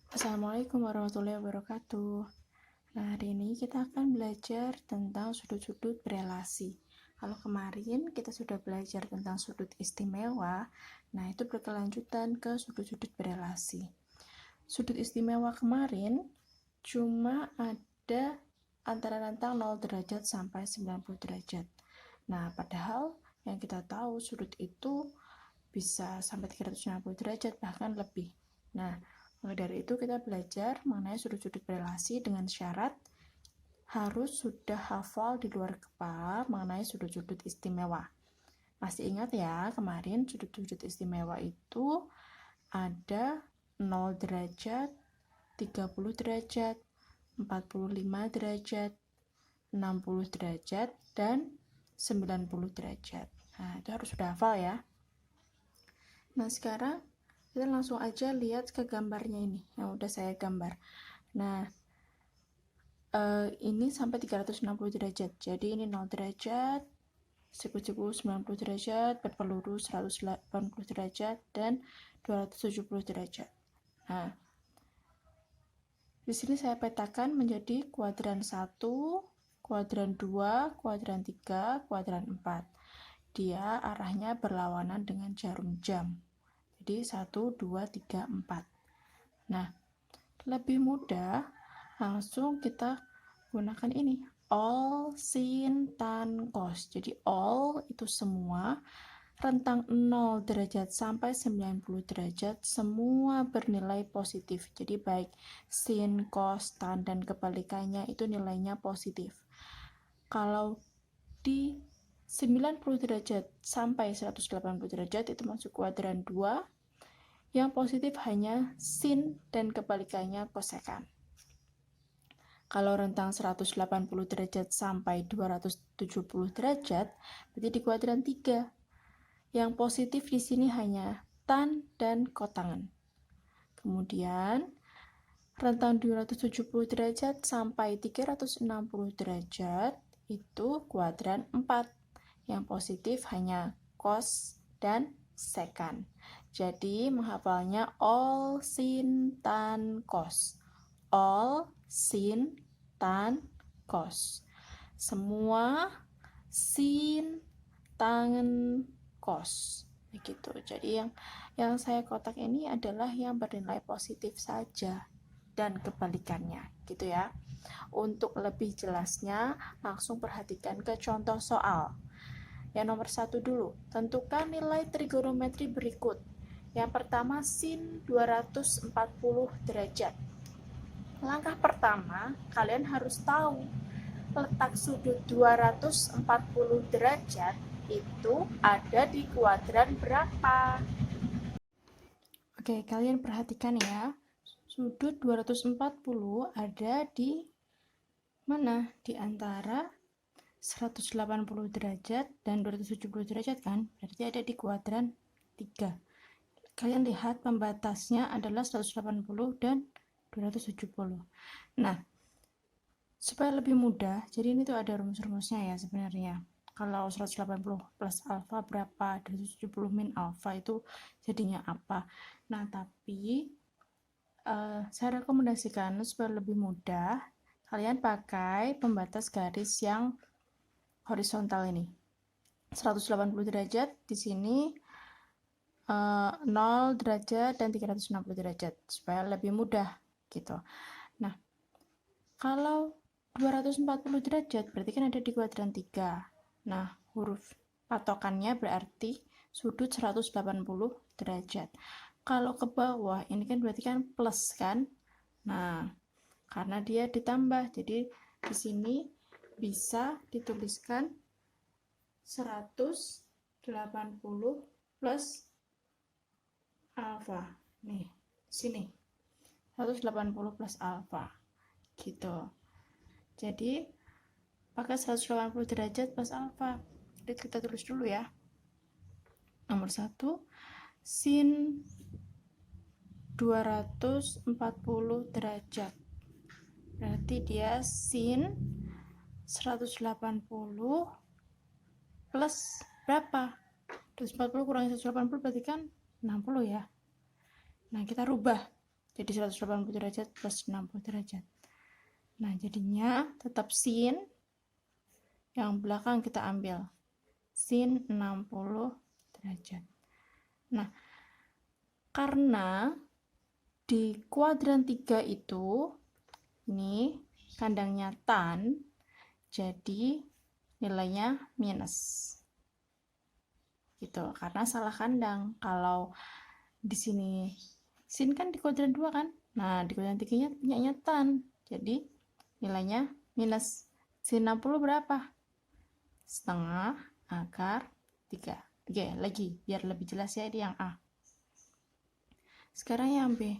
Assalamualaikum warahmatullahi wabarakatuh. Nah, hari ini kita akan belajar tentang sudut-sudut berelasi. Kalau kemarin kita sudah belajar tentang sudut istimewa, nah itu berkelanjutan ke sudut-sudut berelasi. Sudut istimewa kemarin cuma ada antara rentang 0 derajat sampai 90 derajat. Nah, padahal yang kita tahu sudut itu bisa sampai 360 derajat bahkan lebih. Nah, maka dari itu kita belajar mengenai sudut-sudut berelasi dengan syarat harus sudah hafal di luar kepala mengenai sudut-sudut istimewa. Masih ingat ya, kemarin sudut-sudut istimewa itu ada 0 derajat, 30 derajat, 45 derajat, 60 derajat, dan 90 derajat. Nah, itu harus sudah hafal ya. Nah, sekarang kita langsung aja lihat ke gambarnya ini yang udah saya gambar. Nah, ini sampai 360 derajat. Jadi ini 0 derajat, siku-siku 90 derajat, berpeluru 180 derajat, dan 270 derajat. Nah, di sini saya petakan menjadi kuadran 1, kuadran 2, kuadran 3, kuadran 4. Dia arahnya berlawanan dengan jarum jam. Jadi 1, 2, 3, 4. Nah, lebih mudah langsung kita gunakan ini. All, sin, tan, cos. Jadi all itu semua, rentang 0 derajat sampai 90 derajat semua bernilai positif. Jadi baik sin, cos, tan, dan kebalikannya itu nilainya positif. Kalau di 90 derajat sampai 180 derajat itu masuk kuadran 2. Yang positif hanya sin dan kebalikannya kosekan. Kalau rentang 180 derajat sampai 270 derajat, berarti di kuadran 3. Yang positif di sini hanya tan dan kotangan. Kemudian, rentang 270 derajat sampai 360 derajat, itu kuadran 4. Yang positif hanya cos dan sekan. Jadi, menghafalnya all, sin, tan, cos. All, sin, tan, cos. Semua sin, tan, cos. Begitu. Jadi yang saya kotak ini adalah yang bernilai positif saja dan kebalikannya, gitu ya. Untuk lebih jelasnya, langsung perhatikan ke contoh soal. Yang nomor 1 dulu, tentukan nilai trigonometri berikut. Yang pertama, sin 240 derajat. Langkah pertama, kalian harus tahu letak sudut 240 derajat itu ada di kuadran berapa. Oke, kalian perhatikan ya. Sudut 240 ada di mana? Di antara 180 derajat dan 270 derajat kan? Berarti ada di kuadran 3. Kalian lihat pembatasnya adalah 180 dan 270. Nah, supaya lebih mudah, jadi ini tuh ada rumus-rumusnya ya sebenarnya. Kalau 180 plus alfa berapa, 270 min alfa itu jadinya apa. Nah, tapi saya rekomendasikan supaya lebih mudah, kalian pakai pembatas garis yang horizontal ini. 180 derajat di sini 0 derajat dan 360 derajat supaya lebih mudah gitu. Nah, kalau 240 derajat berarti kan ada di kuadran 3. Nah, huruf patokannya berarti sudut 180 derajat. Kalau ke bawah ini kan berarti kan plus kan. Nah, karena dia ditambah, jadi di sini bisa dituliskan 180 plus alfa. Nih, sini. 180 plus alfa. Gitu. Jadi, pakai 180 derajat plus alfa. Jadi kita tulis dulu ya. Nomor 1, sin 240 derajat. Berarti dia sin 180 plus berapa? 240 kurangi 180 berarti kan 60 ya. Nah, kita rubah. Jadi 180 derajat plus 60 derajat. Nah, jadinya tetap sin. Yang belakang kita ambil. Sin 60 derajat. Nah, karena di kuadran 3 itu, ini kandangnya tan, jadi nilainya minus. Gitu, karena salah kandang. Kalau di sini sin kan di kuadran 2 kan? Nah, di kuadran 3-nya punyanya tan. Jadi nilainya minus. Sin 60 berapa? Setengah akar 3. Oke, lagi biar lebih jelas ya, ini yang A. Sekarang yang B.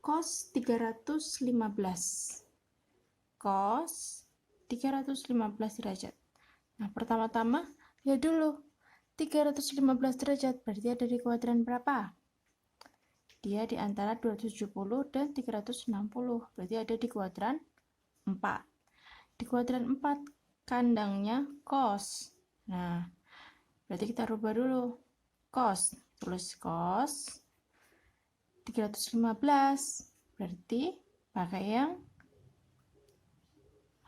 Cos 315. Cos 315 derajat. Nah, pertama-tama lihat dulu. 315 derajat berarti ada di kuadran berapa? Dia di antara 270 dan 360. Berarti ada di kuadran 4. Di kuadran 4 kandangnya cos. Nah, berarti kita rubah dulu. Cos, tulis cos 315. Berarti pakai yang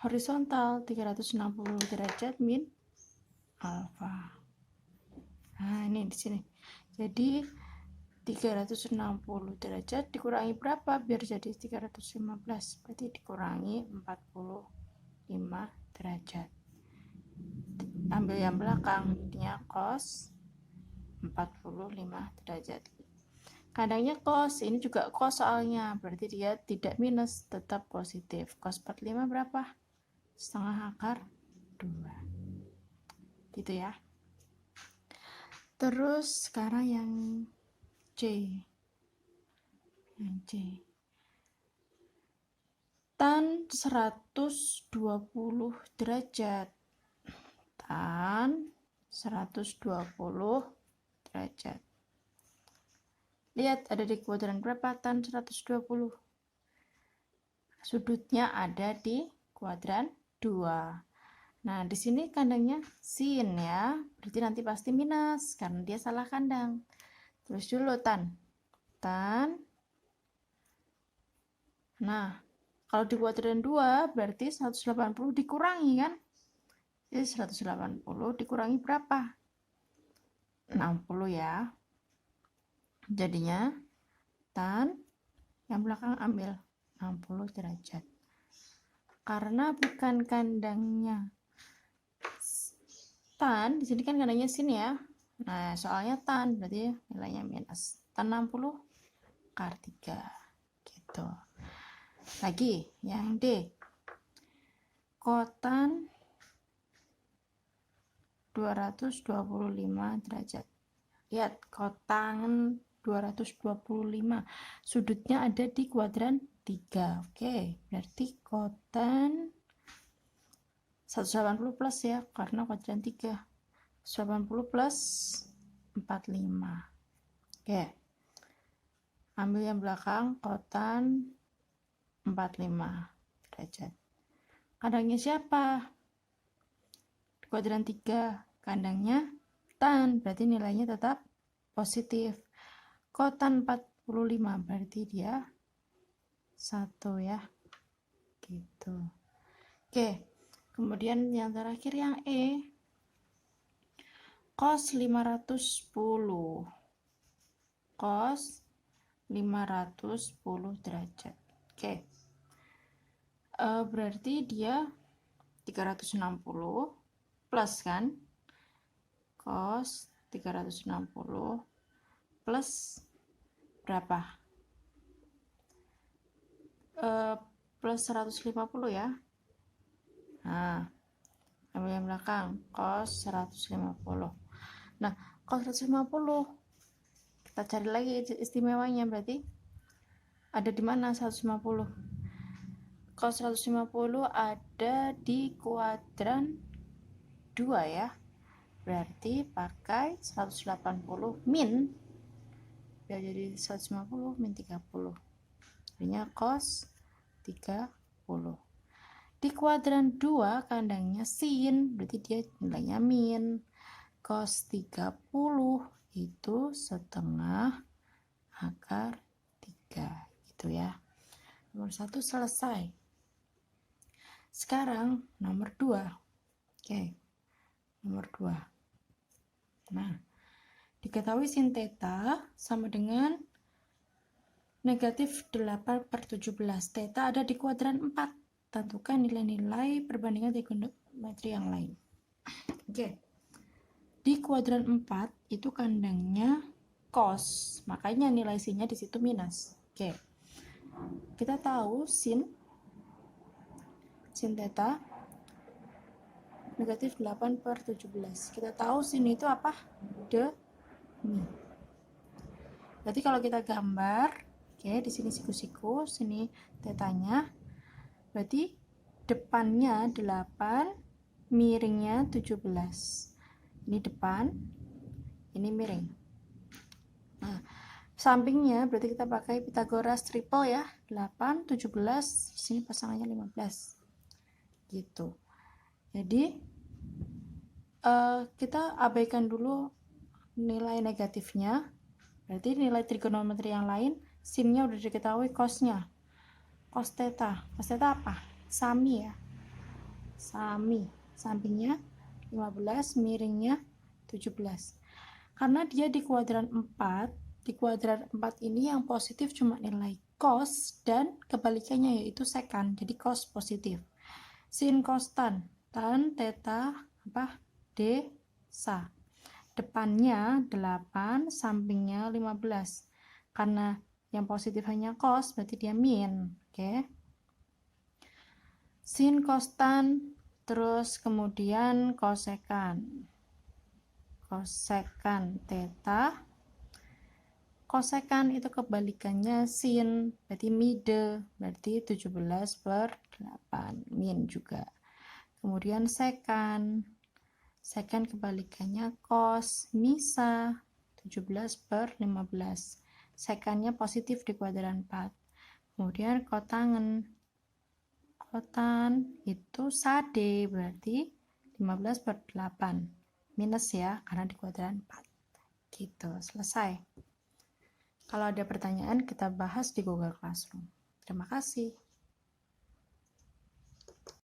horizontal 360 derajat min alfa. Nah, ini di sini. Jadi 360 derajat dikurangi berapa biar jadi 315? Berarti dikurangi 45 derajat. Ambil yang belakang, intinya cos 45 derajat. Kandangnya cos, ini juga cos soalnya, berarti dia tidak minus, tetap positif. Cos 45 berapa? Setengah akar 2. Gitu ya. Terus sekarang yang C. Yang C. Tan 120 derajat. Tan 120 derajat. Lihat ada di kuadran berapa tan 120? Sudutnya ada di kuadran 2. Nah, di sini kandangnya sin ya. Berarti nanti pasti minus karena dia salah kandang. Terus dulu tan. Tan. Nah, kalau di kuadran 2 berarti 180 dikurangi kan? Jadi 180 dikurangi berapa? 60 ya. Jadinya tan yang belakang ambil 60 derajat. Karena bukan kandangnya tan, di sini kan kandangnya sin ya. Nah, soalnya tan berarti nilainya minus. Tan 60 akar 3 gitu. Lagi yang D. Kotan 225 derajat. Lihat, kotan 225. Sudutnya ada di kuadran 3. Oke, berarti kotan 180 plus ya, karena kuadran 3. 180 plus 45. Oke. Ambil yang belakang, kotan 45 derajat. Kandangnya siapa? Kuadran 3. Kandangnya tan, berarti nilainya tetap positif. Kotan 45 berarti dia 1 ya. Gitu. Oke. Kemudian yang terakhir yang E. Cos 510. Cos 510 derajat. Oke. Berarti dia 360 plus kan? Cos 360 plus berapa? Plus 150 ya. Nah, ambil yang belakang, cos 150. Nah, cos 150 kita cari lagi istimewanya, berarti ada di mana 150? Cos 150 ada di kuadran 2 ya. Berarti pakai 180 min ya, jadi 150 min 30. Jadinya cos 30. Di kuadran 2 kandangnya sin, berarti dia nilainya min. Cos 30 itu setengah akar 3. 3 gitu ya. Nomor 1 selesai. Sekarang nomor 2. Oke. Nomor 2. Nah, diketahui sin theta sama dengan negatif 8/17. Theta ada di kuadran 4. Tentukan nilai-nilai perbandingan trigonometri yang lain. Oke. Di kuadran 4 itu kandangnya cos, makanya nilai sin-nya di situ minus. Oke. Kita tahu sin theta negatif 8/17. Kita tahu sin itu apa? Demi. Berarti kalau kita gambar, oke, di sini siku-siku, sini tetanya. Berarti depannya 8, miringnya 17. Ini depan, ini miring. Nah, sampingnya berarti kita pakai Pythagoras triple ya. 8, 17, sini pasangannya 15. Gitu. Jadi kita abaikan dulu nilai negatifnya. Berarti nilai trigonometri yang lain, sin-nya udah diketahui, cos-nya. Cos theta. Cos theta apa? Sami ya. Sami. Sampingnya 15, miringnya 17. Karena dia di kuadran 4, di kuadran 4 ini yang positif cuma nilai cos dan kebalikannya yaitu secant. Jadi cos positif. Sin konstan, tan theta apa? D sa. Depannya 8, sampingnya 15. Karena yang positif hanya cos, berarti dia min. Oke. Sin konstan, terus kemudian kosekan. Kosekan theta. Kosekan itu kebalikannya sin, berarti mide, berarti 17/8, min juga. Kemudian sekan. Sekan kebalikannya cos, misa, 17/15. Sekannya positif di kuadran 4. Kemudian kotangen. Kotan itu sade, berarti 15/8. Minus ya, karena di kuadran 4. Gitu, selesai. Kalau ada pertanyaan, kita bahas di Google Classroom. Terima kasih.